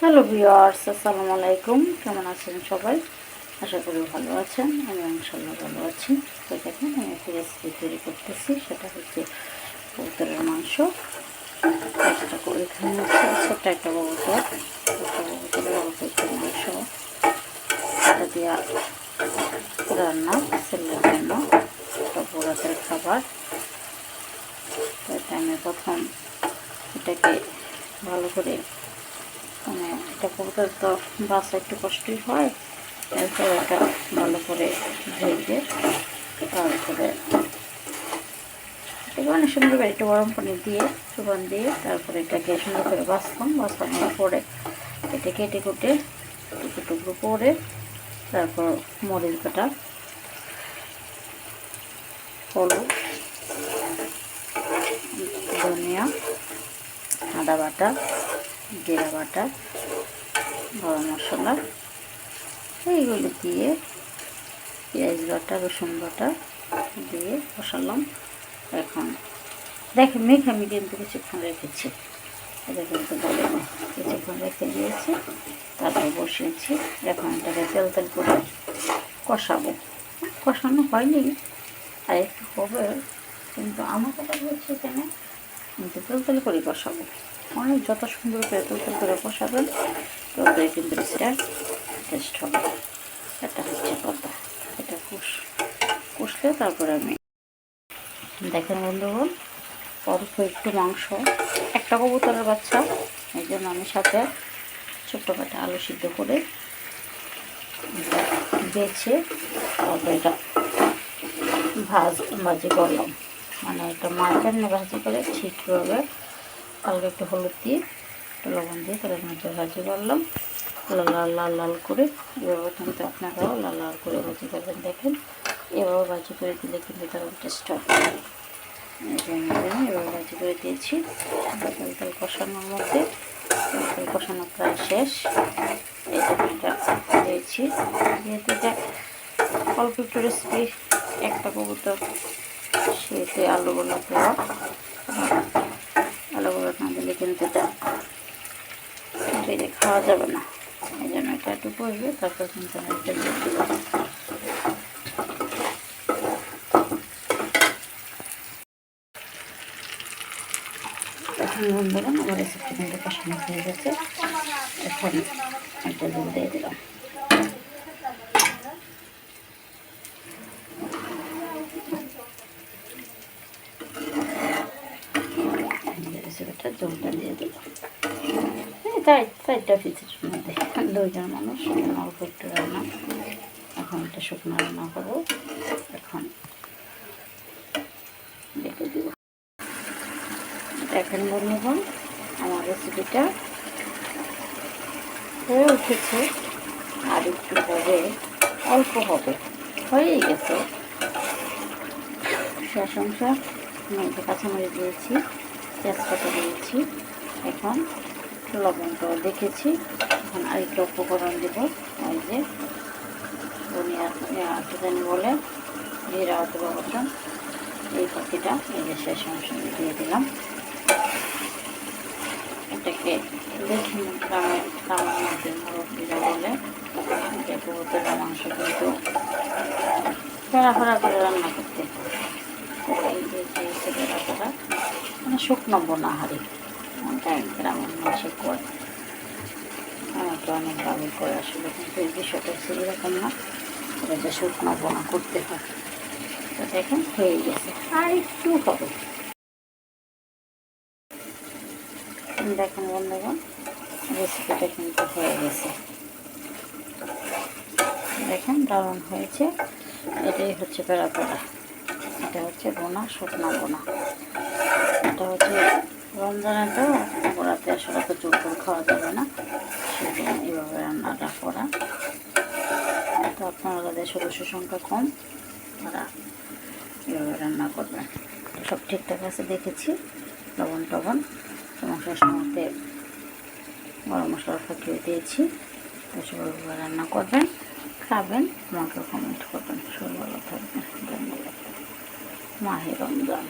Hello viewers, আসসালামু আলাইকুম। কেমন আছেন সবাই? আশা করি ভালো আছেন। আমি ইনশাআল্লাহ ভালো আছি। তো দেখেন আমি একটা রেসিপি তৈরি করতেছি, সেটা হচ্ছে কবুতরের মাংস। একটা করে এখানে হচ্ছে ছোট্ট একটা কবুতরের অল্প একটু মাংস, এটা দিয়ে রান্না ছেলের জন্য একটা রাতের খাবার। তো এটা আমি প্রথম এটাকে ভালো করে এটা কবুতর তো বাচ্চা একটু কষ্টই হয়, এরপর এটা ভালো করে ধুয়ে তারপরে এটাকে অনেক সুন্দর করে একটু গরম পানি দিয়ে চুবান দিয়ে তারপরে এটাকে সুন্দর করে বাছানোর পরে এটা কেটে কুটে টুকরো টুকরো করে তারপর মরিচ বাটা, হলুদ, ধনিয়া, আদা বাটা, জিরা বাটা, গরম মশলা এইগুলো দিয়ে পেঁয়াজ বাটা, রসুন বাটা দিয়ে বসালাম। এখন দেখেন আমি কিন্তু কিছুক্ষণ রেখেছি, এটা কিন্তু বলেনি, কিছুক্ষণ রেখে দিয়েছি, তারপর বসিয়েছি। এখন এটাকে তেল করে কষাবো। কষানো হয়নি, আর একটু হবে, কিন্তু আমার কথা হচ্ছে এখানে কিন্তু তেল করে কষাবো। অনেক যত সুন্দর করে তেল করে কষাবেন ততই কিন্তু সেটা টেস্ট হবে। এটা হচ্ছে কথা। এটা কষলে তারপরে আমি দেখেন বন্ধুগণ, অল্প একটু মাংস, একটা কবুতরের বাচ্চা, এই জন্য আমি সাথে ছোট্ট কাটা আলু সিদ্ধ করে বেছে তারপরে এটা ভাজি করলাম। মানে এটা মাঝখানে ভাজি করে ঠিকভাবে হালকা একটু হলুদ দিয়ে একটু লবণ দিয়ে তাদের মধ্যে ভাজি করলাম, লাল লাল লাল করে। এভাবে কিন্তু আপনারাও লাল লাল করে ভাজি করবেন। দেখেন এভাবে ভাজি করে দিলে কিন্তু দারুণ টেস্ট হয়। এভাবে ভাজি করে দিয়েছি। তেল কষানোর মধ্যে তেল কষানো প্রায় শেষ। এটা দিয়েছি, যেহেতু এটা অল্প একটু রেসিপি, একটা কবুতর সেতে আলুগুলো দেওয়া, আলুগুলো না দিলে কিন্তু এটা বেড়ে খাওয়া যাবে না। এই জন্য এটা একটু করবে, তারপর কিন্তু আমি এটা দিয়ে দেবো। এখন বন্ধুরা আমার রেসিপি কিন্তু কষানো হয়ে গেছে। এখন একটা জল দিয়ে দিলাম। রেসিপিটা জলটা দিয়ে দিলাম। চারটা পিসের মধ্যে দুইজন মানুষ, অল্প একটু রান্না। এখন একটা শুকনো রান্না করবো। এখন দেখে দিব। দেখেন বন্ধুগণ, আমার রেসিপিটা হয়ে উঠেছে, আর একটু হবে, অল্প হবে, হয়েই গেছে। শেষ অংশ একটু কাঁচামরিচ দিয়েছি, তেজপাতা দিয়েছি, এখন লবণটাও দেখেছি। এখন আরেকটা উপকরণ দেব, ওই যে ধনিয়া জানি বলে জিরা অথবা বাটা, এই পাখিটা এই যে শেষ অংশ দিয়ে দিলাম। এটাকে দেখি গ্রামের মধ্যে মুরব্বীরা বলে যে কবুতরের মাংস কিন্তু ফেরা করে রান্না করতে হয়। তো এই যে ফেরা মানে শুকনো বোনা হাঁড়ি, ওটা গ্রামের মাংস করে, অনেকে অনেকভাবে করে আসলে, কিন্তু এই বিষয়টা হচ্ছে এরকম না, এটা যে শুকনো বোনা করতে হয়। তো দেখেন হয়ে গেছে, আর একটু হবে। দেখেন বন্ধুগণ, রেসিপিটা কিন্তু হয়ে গেছে। দেখেন দারুণ হয়েছে। এটাই হচ্ছে পেড়া, এটা হচ্ছে বোনা, শুকনো বোনা। এটা হচ্ছে রমজানে তো ওরাতে আসলে তো জোর করে খাওয়া যাবে না, সেজন্য এইভাবে রান্নাটা করা। তো আপনারা যাদের সদস্য সংখ্যা কম তারা এভাবে রান্না করবেন। সব ঠিকঠাক আছে দেখেছি, লবণ সমস্যার সময়তে গরম মশলা ফাটিয়ে দিয়েছি। তো সবাই রান্না করবেন, খাবেন, আমাকে কমেন্ট করবেন। সবাই ভালো থাকবেন। ধন্যবাদ। মাহে রমজান।